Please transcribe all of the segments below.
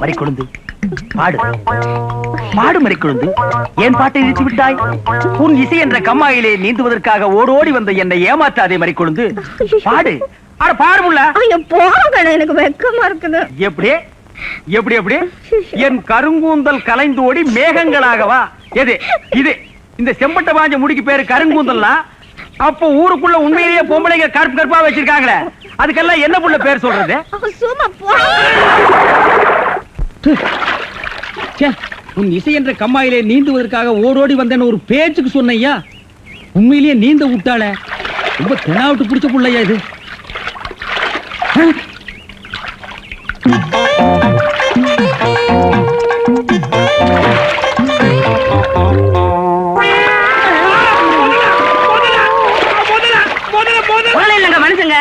மறிக்கொழுந்து பாடு பாடு மறிக்கொழுந்து. ஏன் பாட்டை நிறுத்தி விட்டாய்? உன் இசை என்ற கம்மாயிலே நீந்துவதற்காக ஓடோடி வந்த என்னை ஏமாற்றாதே மறிக்கொழுந்து. பாடு. அட பாருமுல்ல. எனக்கு வெக்கமா இருக்குது. எப்படி எப்படி எப்படி? என் கருங்கூந்தல் கலைந்தோடி மேகங்களாகவா? எது இது? இந்த செம்பட்ட பாஞ்ச முடிக்கு பேரு கருங்கூந்தல்னா அப்போ ஊருக்குள்ள உண்மையிலேயே பொம்பளைங்க கருப்பு கருப்பா வச்சிருக்காங்களே, அதுக்கெல்லாம் என்ன புள்ள பேர் சொல்றது? உன் இசை என்ற கம்மாயிலே நீந்துவதற்காக ஓடோடி வந்தேன்னு ஒரு பேச்சுக்கு சொன்னையா, உண்மையிலேயே நீந்த விட்டாளே. ரொம்ப தெனாவிட்டு பிடிச்ச புள்ளையா இது. மனுஷங்க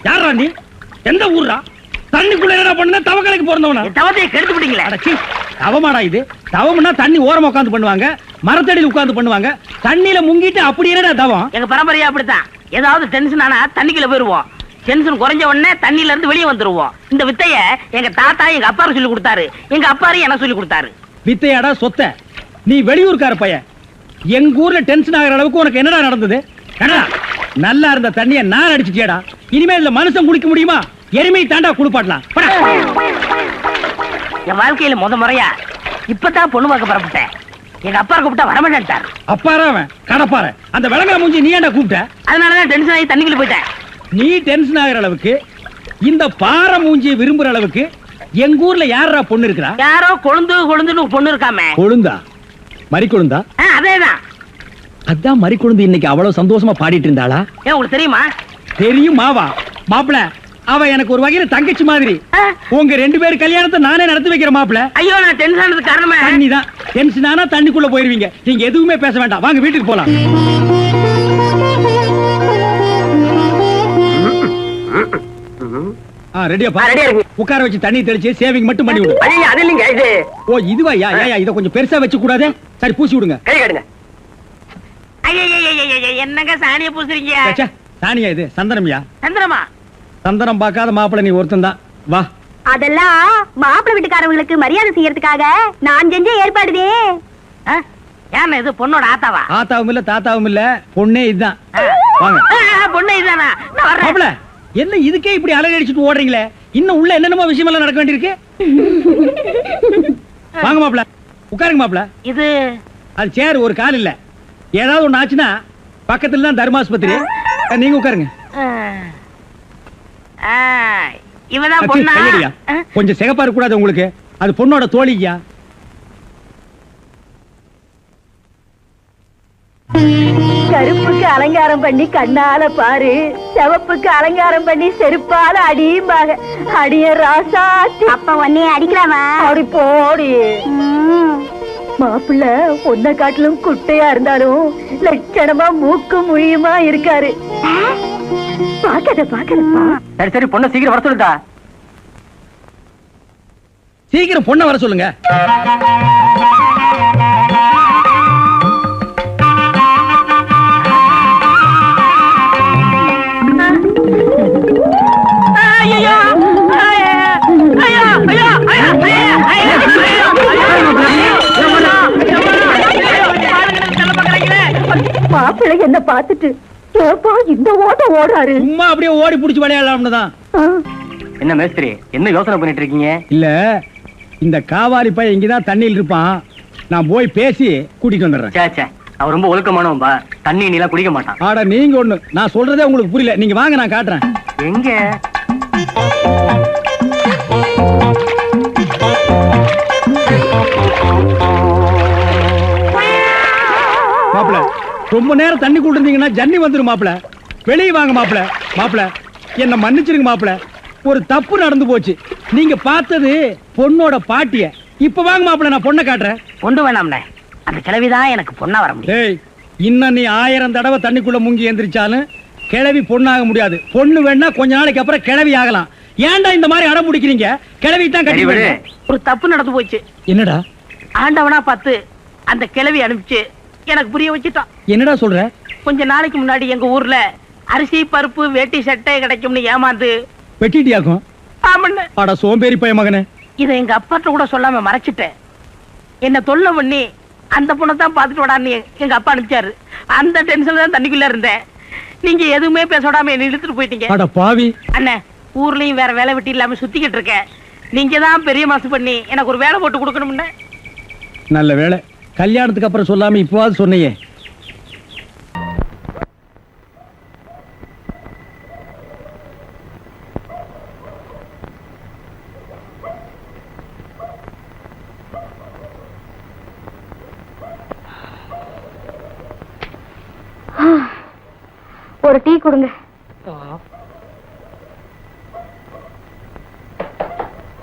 யாரா நீ? எந்த ஊர்ரா? தண்ணிக்குள்ள என்ன பண்ண? தவக்கலைக்கு பிறந்தவனா? தவத்தை கெடுத்து விட்டீங்களா? தவமாடா இது? தவம்னா தண்ணி ஓரமா உட்கார்ந்து பண்ணுவாங்க, மரத்தடியில் உட்கார்ந்து பண்ணுவாங்க. தண்ணியில முங்கிட்டு அப்படி என்னடா தவம்? எங்க பரம்பரையா அப்படித்தான். ஏதாவது டென்ஷன் ஆனா தண்ணிக்குள்ள போயிருவோம். டென்ஷன் குறைஞ்ச உடனே தண்ணியில இருந்து வெளியே வந்துருவோம். இந்த வித்தைய எங்க தாத்தா எங்க அப்பாரு சொல்லி கொடுத்தாரு. எங்க அப்பாரு எனக்கு சொல்லி கொடுத்தாரு. வித்தையாடா சொத்த? நீ வெளியூர்கார பையன். எங்க ஊர்ல டென்ஷன் ஆகிற அளவுக்கு உனக்கு என்னடா நடந்தது? நல்லா இருந்த தண்ணிய நான் அடிச்சுட்டியாடா. இனிமே இல்ல மனுஷன் குடிக்க முடியுமா? எருமை தாண்டா குளிப்பாட்டலாம். என் வாழ்க்கையில முறையா இப்பதான் பொண்ணு பார்க்க புறப்பட்டேன். எங்க அப்பா கூப்பிட்டா வரமாட்டாரு. அப்பாரா அவன் கடப்பார. அந்த விளங்கா மூஞ்சி நீ ஏன்டா கூப்பிட்ட? அதனாலதான் டென்ஷன் ஆகி தண்ணிக்குள்ள போயிட்டேன். நீ டென்ஷன் ஆகிற அளவுக்கு, இந்த பாறை மூஞ்சியை விரும்புற அளவுக்கு எங்க ஊர்ல யாரா பொண்ணு இருக்கிறா? யாரோ கொழுந்துன்னு பொண்ணு இருக்காமே. கொழுந்தா? மறிக்கொழுந்தா? அதேதான். அதான் மறிக்கொழுந்து இன்னைக்கு அவ்வளவு சந்தோஷமா பாடிட்டு இருந்தாளா? உங்களுக்கு தெரியுமா? தெரியுமாவா? மாப்பிள, அவ எனக்கு ஒரு வகையில தங்கச்சி மாதிரி. உங்க ரெண்டு பேரும் கல்யாணத்தை நானே நடத்தி வைக்கிற மாப்பிள. ஐயோ, நான் டென்ஷன் ஆனதுக்கு காரணமே தண்ணி தான். டென்ஷன் ஆனா தண்ணிக்குள்ள போயிருவீங்க. நீங்க எதுவுமே பேச வேண்டாம். வாங்க வீட்டுக்கு போலாம். ரெடியா? உட்கார வச்சு தண்ணி தெளிச்சு சேவிங் மட்டும் பண்ணி விடு. அது இல்லைங்க இது. ஓ இதுவா? இத கொஞ்சம் பெருசா வச்சு கூடாதே. சரி பூசி விடுங்க. கை கடுங்க. என்னங்க சாணிய பூசுறீங்க? சாணியா இது? சந்தனம்யா. சந்தனமா? சந்தனம் பார்க்காத மாப்பிள நீ ஒருத்தன் தான். வா. அதெல்லாம் மாப்பிள வீட்டுக்காரங்களுக்கு மரியாதை செய்யறதுக்காக நான் செஞ்ச ஏற்பாடுதே. ஏன் இது பொண்ணோட ஆத்தாவா? ஆத்தாவும் இல்ல தாத்தாவும் இல்ல, பொண்ணே இதுதான். வாங்க. பொண்ணே இதுதானா? மாப்பிள என்ன இதுக்கே இப்படி அலறி அடிச்சுட்டு ஓடுறீங்களே? இன்னும் உள்ள என்னென்னமோ விஷயம் எல்லாம் நடக்க வேண்டியிருக்கு. வாங்க மாப்பிள, உட்காருங்க மாப்பிள. இது அது சேர், ஒரு கால் இல்ல. ஏதாவது ஒண்ணு ஆச்சுன்னா பக்கத்துல தான் தர்மாஸ்பத்திரி. நீங்க உட்காருங்க. இவதான் பொண்ணா? கொஞ்சம் சிகப்பா இருக்க கூடாது உங்களுக்கு? அது பொண்ணோட தோழியா? கருப்புக்கு அலங்காரம் பண்ணி கண்ணால பாரு, சிவப்புக்கு அலங்காரம் பண்ணி செருப்பால அடியும்பாக. அடிய ராசாத்தி. அப்ப உன்னைய அடிக்கலாமா? அப்படி போடி. மாப்பிள்ள ஒன்ன காட்டிலும் குட்டையா இருந்தாலும் லட்சணமா மூக்கு முழியுமா இருக்காரு. பாக்கதப்பா. சரி சரி, பொண்ணை சீக்கிரம் வர சொல்லுங்க. சீக்கிரம் பொண்ணை வர சொல்லுங்க. மாப்பிள்ளை என்ன பார்த்துட்டு இந்த ஓட்ட ஓடாரு. சும்மா அப்படியே ஓடி புடிச்சு விளையாடலாம்னு தான். என்ன மேஸ்திரி, என்ன யோசனை பண்ணிட்டு இருக்கீங்க? இல்ல, இந்த காவாலி பையன் இங்கதான் தண்ணியில் இருப்பான். நான் போய் பேசி கூட்டிட்டு வந்துடுறேன். அவர் ரொம்ப ஒழுக்கமானவன்பா. தண்ணி நீலாம் குடிக்க மாட்டான். ஆடா நீங்க ஒண்ணு, நான் சொல்றதே உங்களுக்கு புரியல. நீங்க வாங்க, நான் காட்டுறேன். எங்க? மாப்பிள, ரொம்ப நேரம் தண்ணி கூட்டிருந்தீங்கன்னா ஜன்னி வந்துடும் மாப்பிள. வெளியே வாங்க மாப்பிள. மாப்பிள என்ன மன்னிச்சிருங்க மாப்பிள, ஒரு தப்பு நடந்து போச்சு. நீங்க பார்த்தது பொண்ணோட பாட்டிய. இப்ப வாங்க மாப்பிள, நான் பொண்ணை காட்டுறேன். கொண்டு வேணாம்ல, அந்த கிழவிதான் எனக்கு பொண்ணா வர முடியும். இன்னும் நீ 1000 தடவை தண்ணிக்குள்ள முங்கி எந்திரிச்சாலும் கிழவி பொண்ணாக முடியாது. பொண்ணு வேணா கொஞ்ச நாளைக்கு அப்புறம் கிழவி ஆகலாம். ஏன்டா இந்த மாதிரி அடம் பிடிக்கிறீங்க? கிழவி தான் கட்டி. ஒரு தப்பு நடந்து போச்சு. என்னடா? ஆண்டவனா பார்த்து அந்த கிழவி அனுப்பிச்சு எனக்கு புரிய வச்சுட்டான். என்னடா சொல்ற? கொஞ்ச நாளைக்கு முன்னாடி எங்க ஊர்ல அரிசி பருப்பு வேட்டி சட்டை கிடைக்கும்னு ஏமாந்து வெட்டிட்டியாக்கும் ஆமண்ண. அட சோம்பேறி பைய மகனே. இதை எங்க அப்பாட்ட கூட சொல்லாம மறைச்சிட்டேன். என்ன தொல்லை பண்ணி அந்த பொண்ணை தான் பாத்துட்டு விடான்னு எங்க அப்பா அனுப்பிச்சாரு. அந்த டென்ஷன்ல தான் தண்ணிக்குள்ள இருந்தேன். நீங்க எதுவுமே பேச விடாம என்ன இழுத்துட்டு போயிட்டீங்க. அட பாவி. அண்ணே, ஊர்லயும் வேற வேலை வெட்டி இல்லாம சுத்திக்கிட்டு இருக்கேன். நீங்க தான் பெரிய மனசு பண்ணி எனக்கு ஒரு வேலை போட்டு கொடுக்கணும்னு. நல்ல வேலை, கல்யாணத்துக்கு அப்புறம் சொல்லாம இப்பவாது சொன்னையே. ஒரு டீ கொடுங்க.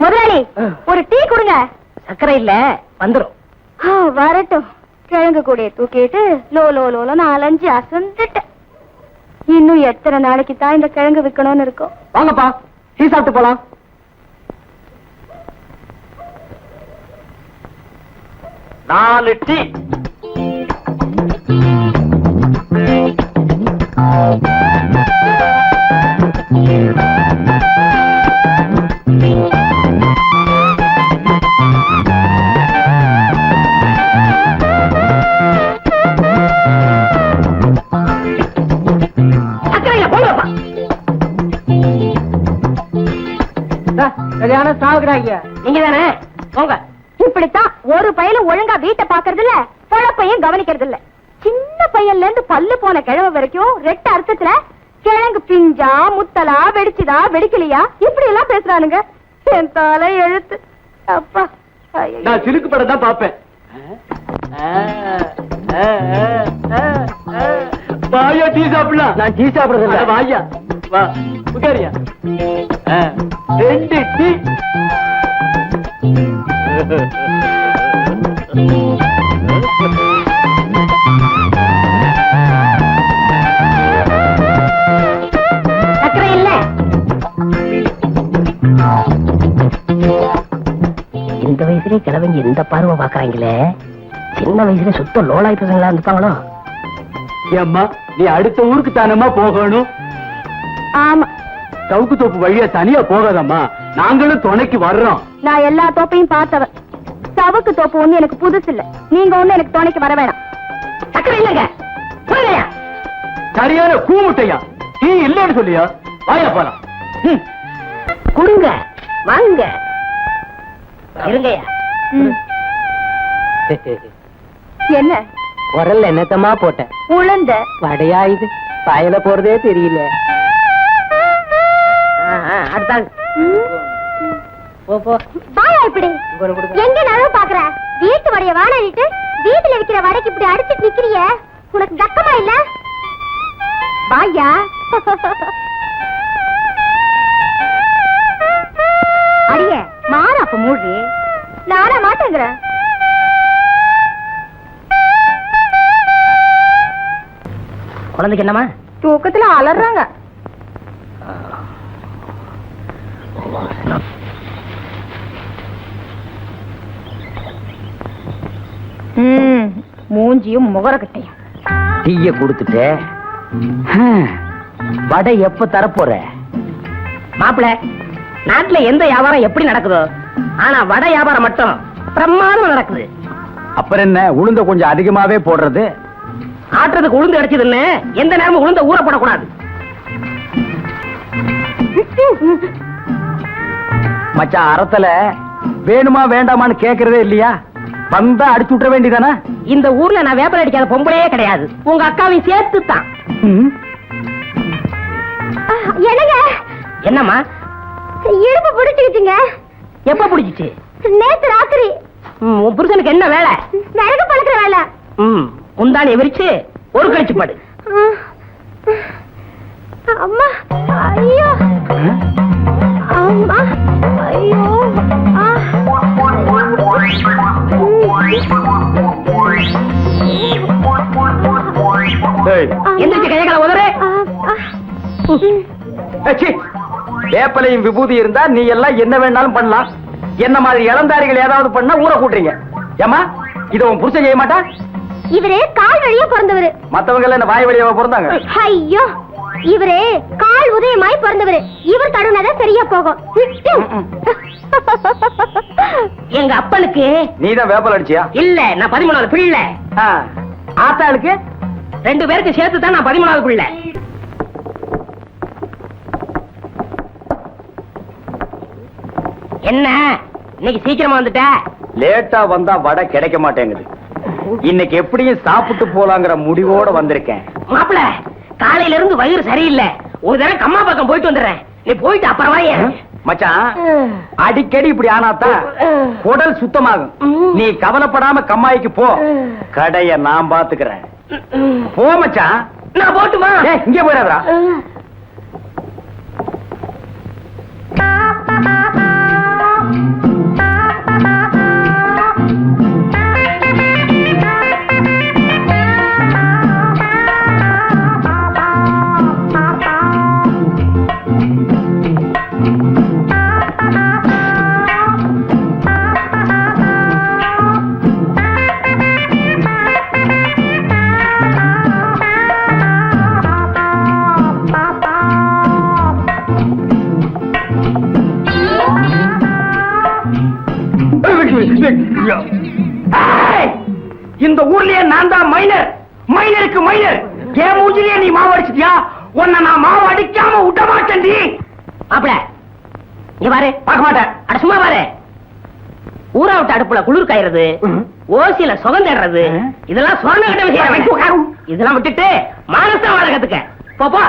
முதலாளி, ஒரு டீ கொடுங்க. சக்கரை இல்ல, வந்துரும். வரட்டும். கிழங்கு கூடைய தூக்கிட்டு லோ லோ லோல 4-5 அசந்துட்டேன். இன்னும் எத்தனை நாளைக்கு தான் இந்த கிழங்கு விற்கணும்னு இருக்கும். வாங்கப்பா, டீ சாப்பிட்டு போலாம். 4 டீ. கல்யாணம் சாகுறாங்க. நீங்க தானே போங்க. இப்படித்தான் ஒரு பையன் ஒழுங்கா வீட்டை பாக்குறது இல்ல, பொழப்பையும் கவனிக்கிறது இல்ல. சின்ன பையன்ல இருந்து பல்லு போன கிழவ வரைக்கும் ரெட்ட அர்த்தத்துல கிழங்கு பிஞ்சா முத்தலா வெடிச்சுதா வெடிக்கலையா இப்படி எல்லாம் பேசுறானுங்க. என் தலை எழுத்து. அப்பா, நான் சிலுக்கு படம் தான் பாப்பேன். வாயா டீ சாப்பிடலாம். நான் டீ சாப்பிடுறது இல்ல. வாயா வா உட்காரியா. 2 டீ. சக்கரை இல்ல. இந்த வயசுலயே கிழவங்க இந்த பார்வை பாக்குறாங்களே, சின்ன வயசுல சுத்த லோலாய் பசங்களா இருந்துப்பாங்களோ. ஏம்மா, நீ அடுத்த ஊருக்கு தானம்மா போகணும். ஆமா, சவுக்கு தோப்பு வழியா தனியா போகாதம்மா, நாங்களும் துணைக்கு வர்றோம். நான் எல்லா தோப்பையும் பார்த்தவன். சவுக்கு தோப்பு ஒண்ணு எனக்கு புதுசு இல்ல. நீங்க ஒண்ணு எனக்கு துணைக்கு வர வேணாம். சக்கரை இல்லங்க. சரியான கூமுட்டையா, டீ இல்லன்னு சொல்லியா? வாயா போலாம். கொடுங்க, வாங்க. இருங்கய்யா. என்ன உரல்ல என்னத்தமா போட்டேன்? உளுந்த வடையா இது? பாயல போறதே தெரியல. அடுத்தாங்க. பாயா இப்படி எங்க நழுவ பாக்குற? வீட்டு வடைய வாழாடிட்டு வீட்டுல விக்கிற வடைக்கு இப்படி அடிச்சிட்டு நிக்கிறிய, உனக்கு தக்கமா இல்ல? பாயா அடிய மாற அப்ப மூடி. நானா மாட்டேங்கிற. குழந்தைக்கு என்னமா? தூக்கத்துல அலறாங்க. மூஞ்சியும் முகரக்கட்டையும். டீய கொடுத்துட்டு வடை எப்ப தரப்போற? மாப்பிள, நாட்டுல எந்த வியாபாரம் எப்படி நடக்குதோ, ஆனா வடை வியாபாரம் மட்டும் பிரமாதம் நடக்குது. அப்புறம் என்ன, உளுந்த கொஞ்சம் அதிகமாவே போடுறது. ஆட்டுறதுக்கு உளுந்து அடிச்சதுன்னு எந்த நேரமும் உளுந்த ஊற போடக்கூடாது. மச்சான், அறத்துல வேணுமா வேண்டாமான்னு கேக்குறதே இல்லையா? வந்தா அடிச்சு விட்டுற வேண்டியதானே? இந்த ஊர்ல நான் வேப்பல் அடிக்காத பொம்பளையே கிடையாது. உங்க அக்காவையும் சேர்த்து தான். என்னங்க? என்னம்மா? இடுப்பு பிடிச்சுக்கிட்டீங்க. எப்ப பிடிச்சிச்சு? நேத்து ராத்திரி. உன் புருஷனுக்கு என்ன வேலை? நரக பழக்கிற வேலை. முந்தானி விரிச்சு ஒரு கழிச்சு பாடு. அம்மா, ஐயோ அம்மா, ஐயோ. எந்திரிச்சு கையகளை உதறு. வேப்பலையும் விபூதி இருந்தா நீ எல்லாம் என்ன வேணாலும் பண்ணலாம். என்ன மாதிரி இளந்தாரிகள் ஏதாவது பண்ணா ஊற கூட்டுறீங்க. ஏமா, இத உன் புருஷன் செய்ய மாட்டா? இவரு கால் வழியா பிறந்தவரு. மத்தவங்க எல்லாம் என்ன வாய் வழியாவா பிறந்தாங்க? ஐயோ, இவரு கால் உதயமாய் பிறந்தவரு. இவர் தடுனாதான் சரியா போகும். எங்க அப்பனுக்கு நீதான் வேப்பல் அடிச்சியா? இல்ல, நான் 13வது பிள்ளை. ஆத்தாளுக்கு 2 பேருக்கு சேர்த்து தான் நான் 13வது பிள்ளை. என்ன இன்னைக்கு சீக்கிரமா வந்துட்ட? லேட்டா வந்தா வடை கிடைக்க மாட்டேங்குது. இன்னைக்கு எப்படியும் சாப்பிட்டு போலாங்கிற முடிவோட வந்திருக்கேன். மாப்பிள, காலையில இருந்து வயிறு சரியில்லை. ஒரு தடவை கம்மா பக்கம் போயிட்டு வந்துடுறேன். நீ போயிட்டு அப்புறமா மச்சான், அடிக்கடி இப்படி ஆனாத்தான் குடல் சுத்தமாகும். நீ கவலைப்படாம கம்மாய்க்கு போ, கடைய நான் பாத்துக்கிறேன். போ மச்சான். நான் போட்டுமா? இங்க போயிடாதா? இந்த ஊர்லயே நான் தான் மைனர். மைனருக்கு மைனர். என் மூஞ்சிலேயே நீ மாவு அடிச்சிட்டியா? உன்னை நான் மாவு அடிக்காம விட மாட்டேன்டி. மாப்பிள, இங்க பாரு. பார்க்க மாட்டேன். அட சும்மா பாரு. ஊரா விட்டு அடுப்புல குளிர் காயறது, ஓசியில சுகம் தேடுறது, இதெல்லாம் சொன்ன கிட்ட விஷயம். இதெல்லாம் விட்டுட்டு மானசம் வாழ கத்துக்க. போப்பா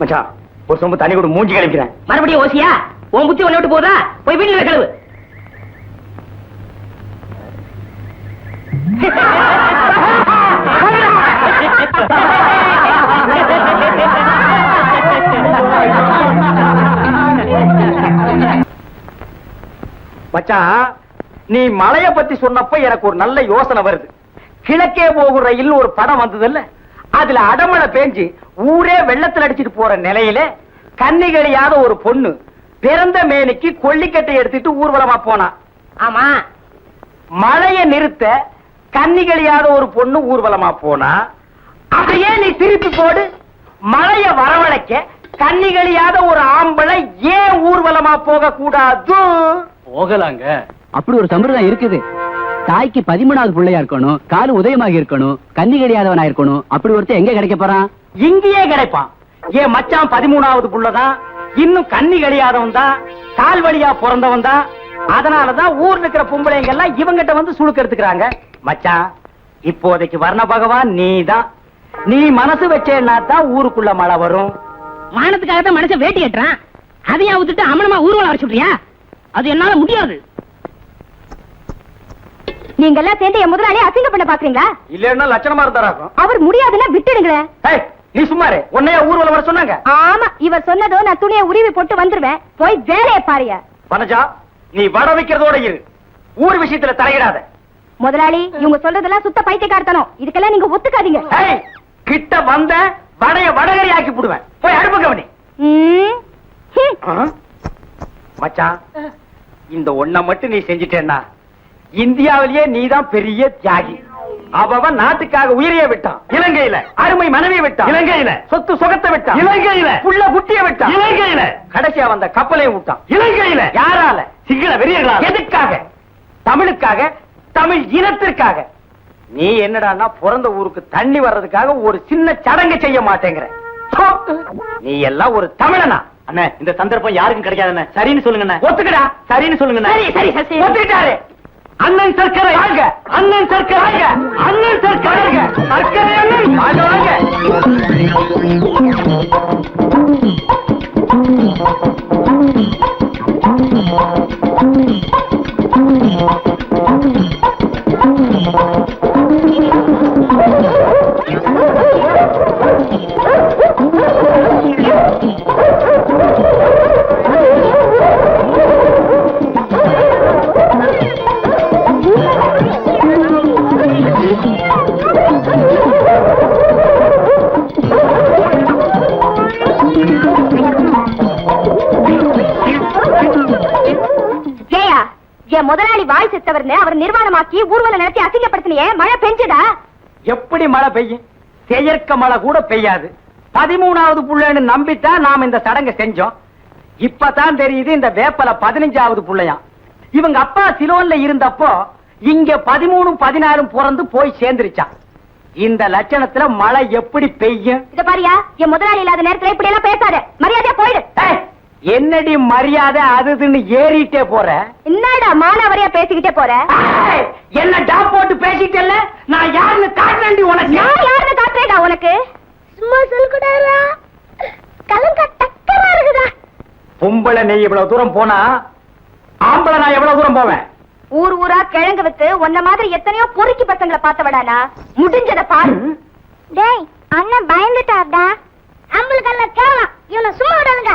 மச்சான், ஒரு சொம்பு தண்ணி கூட மூஞ்சி கழிக்கிறேன். மறுபடியும் ஓசியா? உன் புத்தி ஒண்ணு விட்டு போதா? போய் வீட்டுல கழுவு. மச்சான், நீ மலைய பத்தி சொன்னப்ப எனக்கு ஒரு நல்ல யோசனை வருது. கிழக்கே போகும் ரயில் ஒரு படம் வந்ததில்ல, அதுல அடமழை பேஞ்சு ஊரே வெள்ளத்துல அடிச்சிட்டு போற நிலையில கன்னிகளியாத ஒரு பொண்ணு பிறந்த மேனிக்கு கொல்லிக்கட்டை எடுத்துட்டு ஊர்வலமா போனா. ஆமா, மழைய நிறுத்த கன்னிகளியாத ஒரு பொண்ணு ஊர்வலமா போனா. அதையே நீ திருப்பி போடு. மழைய வரவழைக்க கன்னிகளியாத ஒரு ஆம்பளை ஏன் ஊர்வலமா போக கூடாது? போகலாங்க. அப்படி ஒரு சம்பிரதாயம் இருக்குது. தாய்க்கு 13வது பிள்ளையா இருக்கணும், காலு உதயமாக இருக்கணும், கன்னி கிடையாதவனா இருக்கணும். அப்படி ஒருத்தர் எங்க கிடைக்க போறான்? இங்கேயே கிடைப்பான். ஏன் மச்சான் 13வது புள்ளதான், இன்னும் கன்னி கிடையாதவன் தான், கால் வழியா பிறந்தவன் தான். அதனாலதான் ஊர்ல இருக்கிற பொம்பளைங்க எல்லாம் இவங்கிட்ட வந்து சுழுக்க எடுத்துக்கிறாங்க. மச்சான், இப்போதைக்கு வர்ண பகவான் நீதான். நீ மனசு வச்சேன்னா தான் ஊருக்குள்ள மழை வரும். மானத்துக்காக தான் மனுஷன் வேட்டி கட்டுறான். அதையா விட்டுட்டு அமனமா ஊர்வலம் வர சொல்றியா? அது என்னால முடியாது. நீங்க எல்லாம் சேர்ந்து என் முதலாளி அசிங்க பண்ண பாக்குறீங்களா? இல்லன்னா லட்சணமா இருந்தாராக்கும். அவர் முடியாதுன்னா விட்டுடுங்களேன். நீ சும்மாரு. உன்னைய ஊர்வலம் வர சொன்னாங்க? ஆமா, இவர் சொன்னதோ நான் துணியை உருவி போட்டு வந்துருவேன். போய் வேலையை பாருங்க. பனஜா, நீ வட வைக்கிறதோட இரு. ஊர் விஷயத்துல தலையிடாத. முதலாளி, இவங்க சொல்றதெல்லாம் சுத்த பைத்தியக்காரத்தனம். இதுக்கெல்லாம் நீங்க ஒத்துக்காதீங்க. கிட்ட வந்த வடைய வடகரி ஆக்கி போடுவேன். போய் அடுப்பு கவனி. மச்சான், இந்த ஒண்ண மட்டும் நீ செஞ்சிட்டேன்னா இந்தியாவிலேயே நீதான் பெரிய தியாகி. அவன் நாட்டுக்காக உயிரையே விட்டான். இலங்கையில அருமை மனைவியை விட்டான். இலங்கையில சொத்து சுகத்தை விட்டான். இலங்கையில புள்ள குட்டியை விட்டான். இலங்கையில கடைசியா வந்த கப்பலையும் விட்டான். இலங்கையில யாரால? சிங்கள வெறியர்களால. எதுக்காக? தமிழுக்காக, தமிழ் இனத்திற்காக. நீ என்னடான்னா பிறந்த ஊருக்கு தண்ணி வர்றதுக்காக ஒரு சின்ன சடங்கு செய்ய மாட்டேங்கிற. நீ எல்லாம் ஒரு தமிழனா? அண்ணே, இந்த சந்தர்ப்பம் யாருக்கும் கிடைக்காதுண்ணே. சரின்னு சொல்லுங்க. ஒத்துக்கடா. சரின்னு சொல்லுங்க. சரி சரி, ஒத்துக்கிட்டாரு. அண்ணன் சர்க்கரை வாங்க. அண்ணன் சர்க்கரை வாங்க. அண்ணன் சர்க்கரை வாங்க. சர்க்கரை அண்ணன் வாங்க வாங்க. முதலாளி வாய் செத்தவர்னு அவர் நிர்வாணமாக்கி ஊர்வலம் நடத்தி அசிங்கப்படுத்தினியே, மழை பெஞ்சதா? எப்படி மழை பெய்யும்? செயற்க மழை கூட பெய்யாது. 13வது புள்ளைன்னு நம்பித்தான் நாம இந்த சடங்கை செஞ்சோம். இப்பதான் தெரியுது இந்த வேப்பல 15வது புள்ளையா. இவங்க அப்பா சிலோன்ல இருந்தப்போ இங்க 13 14 பிறந்து போய் சேர்ந்துருச்சான். இந்த லட்சணத்துல மழை எப்படி பெய்யும்? இத பாரியா, என் முதலாளி இல்லாத நேரத்துல இப்படி எல்லாம் பேசாத, மரியாதையா போயிடு. என்னடி மரியாதை அதுன்னு ஏறிட்டே போற? என்னடா மானாவரியா பேசிக்கிட்டே போற? என்ன டாப் போட்டு பேசிட்டல்ல, நான் யாருன்னு காட்டுறேன்டி உனக்கு. நான் யாருன்னு காட்டுறேடா உனக்கு? சும்மா சொல்லுடா, கலங்க டக்கரா இருக்குடா. பொம்பளை நீ இவ்வளவு தூரம் போனா ஆம்பளை நான் எவ்வளவு தூரம் போவேன்? ஊர் ஊரா கிழங்கு வித்து உன்ன மாதிரி எத்தனையோ பொறுக்கி பசங்களை பார்த்தவடானா, முடிஞ்சத பாரு. டேய், அண்ணன் பயந்துட்டார்டா. நம்மளுக்கு எல்லாம் கேவலம், இவனை சும்மா விடாதுங்க.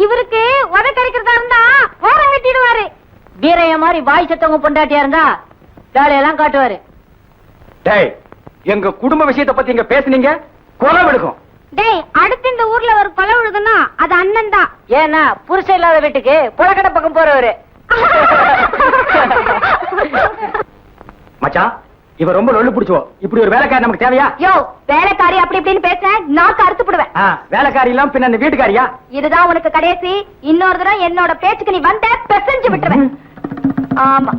இவருக்கு உத கிடைக்கிறதா இருந்தா ஓரம் கட்டிடுவாரு. வீரைய மாதிரி வாய் சத்தவங்க பொண்டாட்டியா இருந்தா வேலையெல்லாம் காட்டுவாரு. டேய், எங்க குடும்ப விஷயத்தை பத்தி இங்க பேசுனீங்க, கொலை விடுக்கும். டேய், அடுத்து இந்த ஊர்ல ஒரு கொலை விழுதுன்னா அது அண்ணன் தான். ஏன்னா புருஷன் இல்லாத வீட்டுக்கு புலக்கடை பக்கம் போறவரு. மச்சான், இவ ரொம்ப லொள்ளு பிடிச்சோ. இப்படி ஒரு வேலைக்காரி நமக்கு தேவையா? யோ, வேலைக்காரி அப்படி இப்படின்னு பேச நாக்கு அறுத்து போடுவேன். வேலைக்காரி எல்லாம் பின்ன வீட்டுக்காரியா? இதுதான் உனக்கு கடைசி. இன்னொரு தடவை என்னோட பேச்சுக்கு நீ வந்த பெசஞ்சு விட்டுருவேன். ஆமா.